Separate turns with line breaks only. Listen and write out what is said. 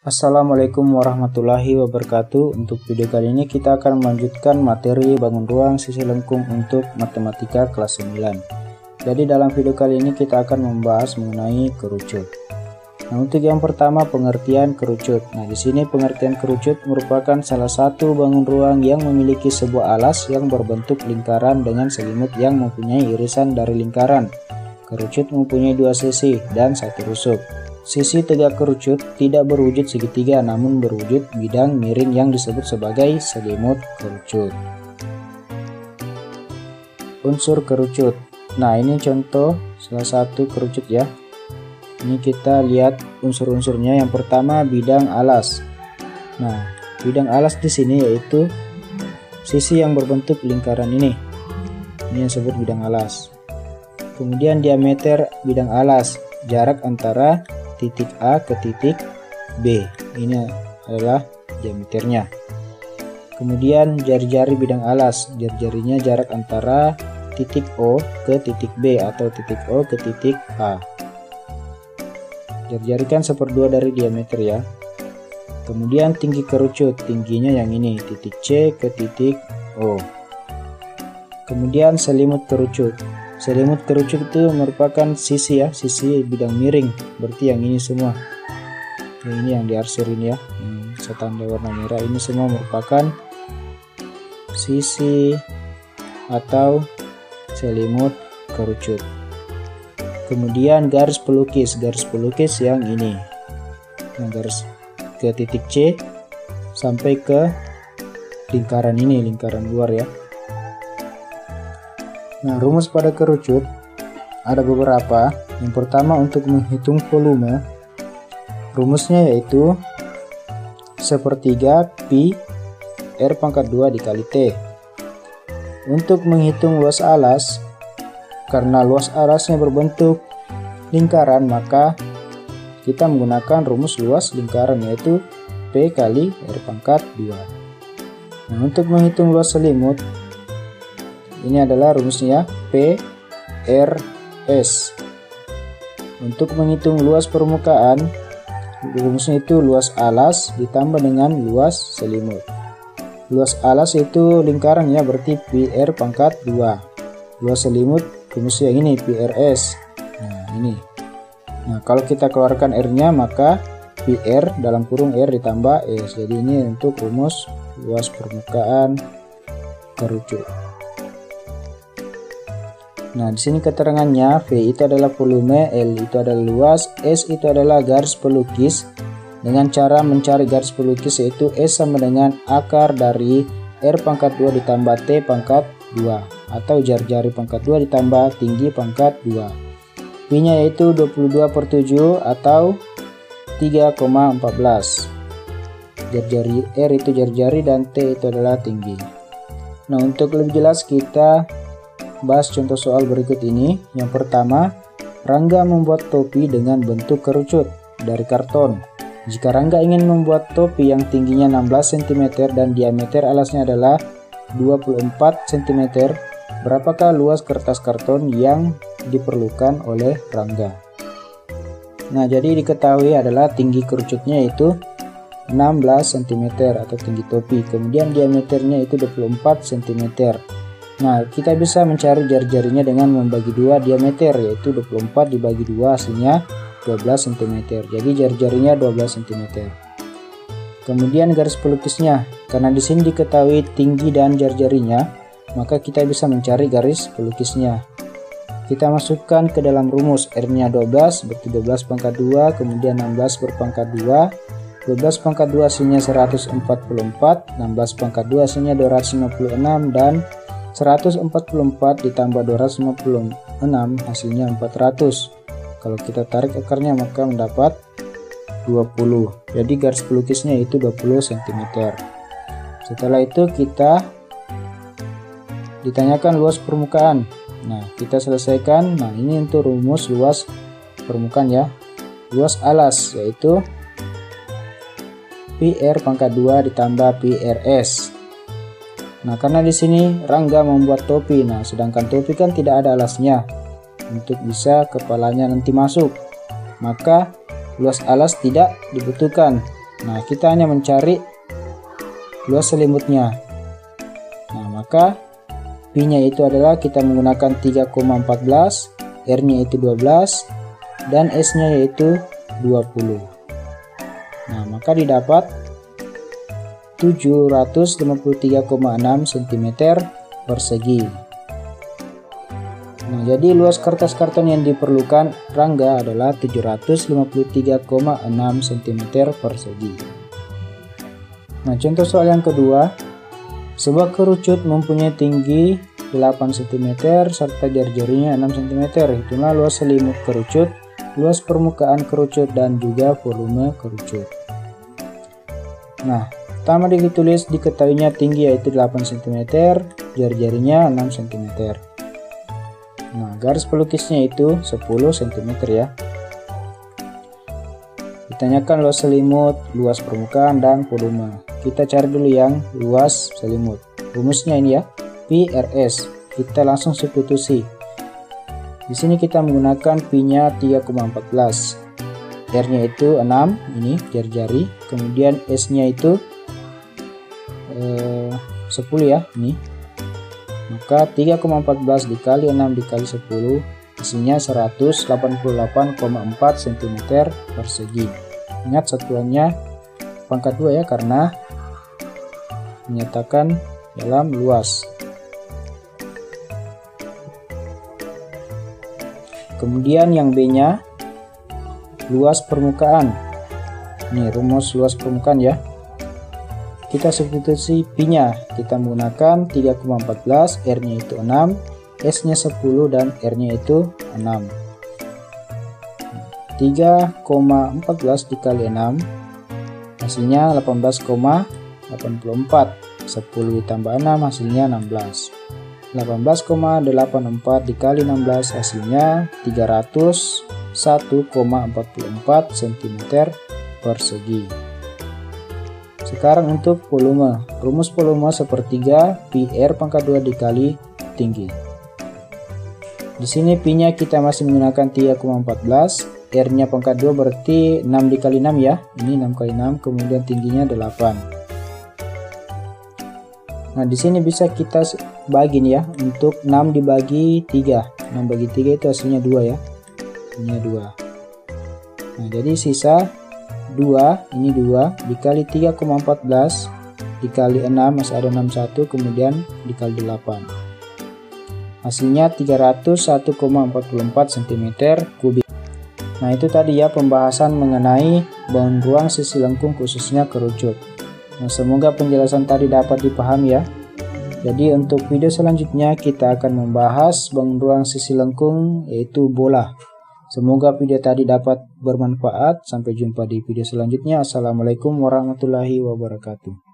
Assalamualaikum warahmatullahi wabarakatuh. Untuk video kali ini kita akan melanjutkan materi bangun ruang sisi lengkung untuk matematika kelas 9. Jadi dalam video kali ini kita akan membahas mengenai kerucut. Nah, untuk yang pertama pengertian kerucut. Nah, di sini pengertian kerucut merupakan salah satu bangun ruang yang memiliki sebuah alas yang berbentuk lingkaran dengan selimut yang mempunyai irisan dari lingkaran. Kerucut mempunyai dua sisi dan satu rusuk. Sisi tegak kerucut tidak berwujud segitiga namun berwujud bidang miring yang disebut sebagai selimut kerucut. Unsur kerucut. Nah, ini contoh salah satu kerucut ya. Ini kita lihat unsur-unsurnya. Yang pertama bidang alas. Nah, bidang alas di sini yaitu sisi yang berbentuk lingkaran ini. Ini yang disebut bidang alas. Kemudian diameter bidang alas, jarak antara titik A ke titik B, ini adalah diameternya. Kemudian jari-jari bidang alas, jari-jarinya jarak antara titik O ke titik B atau titik O ke titik A. Jari-jari kan seperdua dari diameter ya. Kemudian tinggi kerucut, tingginya yang ini, titik C ke titik O. Kemudian selimut kerucut. Selimut kerucut itu merupakan sisi ya, sisi bidang miring, berarti yang ini semua. Ini yang diarsir ini ya, saya tanda warna merah, ini semua merupakan sisi atau selimut kerucut. Kemudian garis pelukis yang ini. Nah, garis ke titik C sampai ke lingkaran ini, lingkaran luar ya. Nah, rumus pada kerucut ada beberapa. Yang pertama untuk menghitung volume, rumusnya yaitu 1/3 pi R pangkat 2 dikali T. Untuk menghitung luas alas, karena luas alasnya berbentuk lingkaran, maka kita menggunakan rumus luas lingkaran yaitu P kali R pangkat 2. Nah, untuk menghitung luas selimut, ini adalah rumusnya P R S. Untuk menghitung luas permukaan, rumusnya itu luas alas ditambah dengan luas selimut. Luas alas itu lingkaran ya, berarti Pi R pangkat 2. Luas selimut rumusnya yang ini Pi R S. Nah, ini. Nah, kalau kita keluarkan R-nya maka Pi R dalam kurung R ditambah S. Jadi ini untuk rumus luas permukaan kerucut. Nah, di sini keterangannya V itu adalah volume, L itu adalah luas, S itu adalah garis pelukis. Dengan cara mencari garis pelukis yaitu S sama dengan akar dari R pangkat 2 ditambah T pangkat 2 atau jari-jari pangkat 2 ditambah tinggi pangkat 2. Pi-nya yaitu 22/7 atau 3,14. Jari-jari R itu jari-jari dan T itu adalah tinggi. Nah, untuk lebih jelas kita bahas contoh soal berikut ini. Yang pertama, Rangga membuat topi dengan bentuk kerucut dari karton. Jika Rangga ingin membuat topi yang tingginya 16 cm dan diameter alasnya adalah 24 cm, berapakah luas kertas karton yang diperlukan oleh Rangga? Nah, jadi diketahui adalah tinggi kerucutnya itu 16 cm atau tinggi topi, kemudian diameternya itu 24 cm. Nah, kita bisa mencari jari-jarinya dengan membagi dua diameter, yaitu 24 dibagi 2 hasilnya 12 cm. Jadi jari-jarinya 12 cm. Kemudian garis pelukisnya, karena di sini diketahui tinggi dan jari-jarinya, maka kita bisa mencari garis pelukisnya. Kita masukkan ke dalam rumus, R-nya 12, berarti 12 pangkat 2, kemudian 16 berpangkat 2. 12 pangkat 2 hasilnya 144, 16 pangkat 2 hasilnya 256, dan 144 ditambah 256 hasilnya 400. Kalau kita tarik akarnya maka mendapat 20. Jadi garis pelukisnya itu 20 cm. Setelah itu kita ditanyakan luas permukaan. Nah, kita selesaikan. Nah, ini untuk rumus luas permukaan ya. Luas alas yaitu Pi R pangkat 2 ditambah Pi R S. Nah, karena di sini Rangga membuat topi, nah sedangkan topi kan tidak ada alasnya untuk bisa kepalanya nanti masuk, maka luas alas tidak dibutuhkan. Nah, kita hanya mencari luas selimutnya. Nah, maka Pi-nya itu adalah kita menggunakan 3,14, R-nya itu 12, dan S-nya yaitu 20. Nah, maka didapat 753,6 cm persegi. Nah, jadi luas kertas karton yang diperlukan Rangga adalah 753,6 cm persegi. Nah, contoh soal yang kedua, sebuah kerucut mempunyai tinggi 8 cm serta jari-jarinya 6 cm. Itulah luas selimut kerucut, luas permukaan kerucut, dan juga volume kerucut. Nah, pertama ditulis diketahuinya tinggi yaitu 8 cm, jari-jarinya 6 cm. Nah, garis pelukisnya itu 10 cm ya. Ditanyakan luas selimut, luas permukaan, dan volume. Kita cari dulu yang luas selimut. Rumusnya ini ya, Pi RS. Kita langsung substitusi. Di sini kita menggunakan Pi-nya 3,14. R-nya itu 6, ini jari-jari. Kemudian S-nya itu 10 ya, ini. Maka 3,14 dikali 6 dikali 10 isinya 188,4 cm persegi. Ingat satuannya pangkat 2 ya, karena menyatakan dalam luas. Kemudian yang B-nya luas permukaan. Ini rumus luas permukaan ya. Kita substitusi Pi-nya, kita menggunakan 3,14, R-nya itu 6, S-nya 10, dan R-nya itu 6. 3,14 dikali 6 hasilnya 18,84. 10 ditambah 6 hasilnya 16. 18,84 dikali 16 hasilnya 301,44 cm persegi. Sekarang untuk volume. Rumus volume sepertiga Pi R pangkat 2 dikali tinggi. Di sini Pi-nya kita masih menggunakan 3,14, R-nya pangkat 2 berarti 6 dikali 6 ya. Ini 6 kali 6, kemudian tingginya 8. Nah, di sini bisa kita bagi nih ya, untuk 6 dibagi 3. 6 bagi 3 itu hasilnya 2 ya. Ini 2. Nah, jadi sisa 2, ini 2 dikali 3,14 dikali 6 masih ada 61, kemudian dikali 8. Hasilnya 301,44 cm kubik. Nah, itu tadi ya pembahasan mengenai bangun ruang sisi lengkung khususnya kerucut. Nah, semoga penjelasan tadi dapat dipahami ya. Jadi untuk video selanjutnya kita akan membahas bangun ruang sisi lengkung yaitu bola. Semoga video tadi dapat bermanfaat. Sampai jumpa di video selanjutnya. Assalamualaikum warahmatullahi wabarakatuh.